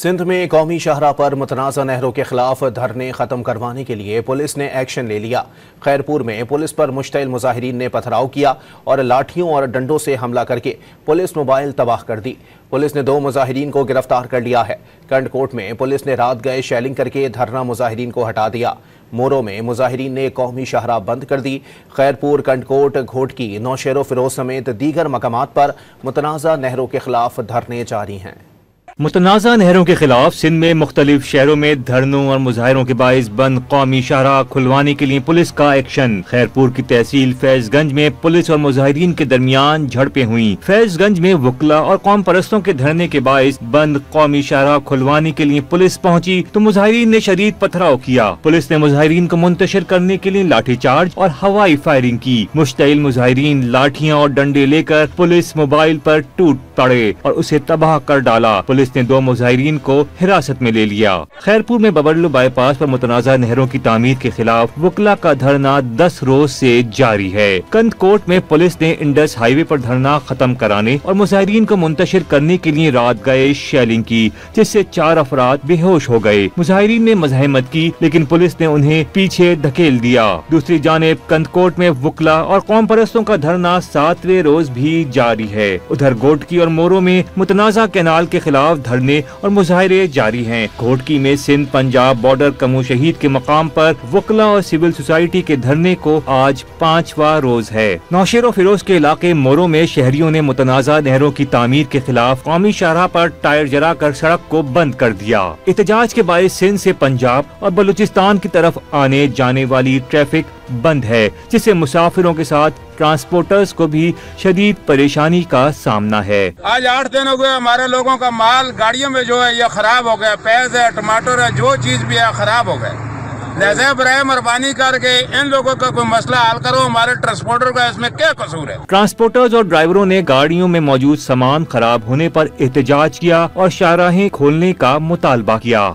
سندھ میں قومی شاہراہ پر متنازع نہروں کے خلاف دھرنے ختم کروانے کے لیے پولیس نے ایکشن لے لیا۔ خیرپور میں پولیس پر مشتعل مظاہرین نے پتھراؤ کیا اور لاٹھیوں اور ڈنڈوں سے حملہ کر کے پولیس موبائل تباہ کر دی۔ پولیس نے 2 مظاہرین کو گرفتار کر لیا ہے۔ کنڈ کوٹ میں پولیس نے رات گئے شیلنگ کر کے دھرنا مظاہرین کو ہٹا دیا۔ مورو میں مظاہرین نے قومی شاہراہ بند کر دی۔ خیرپور، کنڈ کوٹ، گھوٹکی، نوشہر و فیروز سمیت دیگر مقامات پر متنازع نہروں کے خلاف دھرنے جاری ہیں۔ متنازع نہروں کے خلاف سندھ میں مختلف شہروں میں دھرنوں اور مظاہروں کے باعث بند قومی شاہراہ کھلوانے کے لیے پولیس کا ایکشن۔ خیرپور کی تحصیل فیض گنج میں پولیس اور مظاہرین کے درمیان جھڑپیں ہوئیں۔ فیض گنج میں وکلا اور قوم پرستوں کے دھرنے کے باعث بند قومی شاہراہ کھلوانے کے لیے پولیس پہنچی تو مظاہرین نے شدید پتھراؤ کیا۔ پولیس نے مظاہرین کو منتشر کرنے کے لیے لاٹھی چارج اور ہوائی فائرنگ کی۔ مشتعل مظاہرین لاٹھیاں اور ڈنڈے لے کر پولیس موبائل پر ٹوٹ پڑے اور اسے تباہ کر ڈالا۔ پولیس نے 2 مظاہرین کو حراست میں لے لیا۔ خیرپور میں ببرلو بائی پاس پر متنازع نہروں کی تعمیر کے خلاف وکلا کا دھرنا 10 روز سے جاری ہے۔ کند کوٹ میں پولیس نے انڈس ہائی وے پر دھرنا ختم کرانے اور مظاہرین کو منتشر کرنے کے لیے رات گئے شیلنگ کی، جس سے 4 افراد بے ہوش ہو گئے۔ مظاہرین نے مزاحمت کی لیکن پولیس نے انہیں پیچھے دھکیل دیا۔ دوسری جانب کند کوٹ میں وکلا اور قوم پرستوں کا دھرنا 7ویں روز بھی جاری ہے۔ ادھر گھوٹکی اور مورو میں متنازع کینال کے خلاف دھرنے اور مظاہرے جاری ہیں۔ گھوٹکی میں سندھ پنجاب بارڈر کمو شہید کے مقام پر وکلا اور سول سوسائٹی کے دھرنے کو آج 5واں روز ہے۔ نوشہر و فیروز کے علاقے مورو میں شہریوں نے متنازع نہروں کی تعمیر کے خلاف قومی شاہراہ پر ٹائر جلا کر سڑک کو بند کر دیا۔ احتجاج کے باعث سندھ سے پنجاب اور بلوچستان کی طرف آنے جانے والی ٹریفک بند ہے، جس سے مسافروں کے ساتھ ٹرانسپورٹرز کو بھی شدید پریشانی کا سامنا ہے۔ آج 8 دن ہو گئے، ہمارے لوگوں کا مال گاڑیوں میں جو ہے یہ خراب ہو گیا، پیاز ہے، ٹماٹر ہے، جو چیز بھی ہے خراب ہو گئے۔ لہذا برائے مہربانی کر کے ان لوگوں کا کوئی مسئلہ حل کرو، ہمارے ٹرانسپورٹر کا اس میں کیا قصور ہے؟ ٹرانسپورٹرز اور ڈرائیوروں نے گاڑیوں میں موجود سامان خراب ہونے پر احتجاج کیا اور شاہراہیں کھولنے کا مطالبہ کیا۔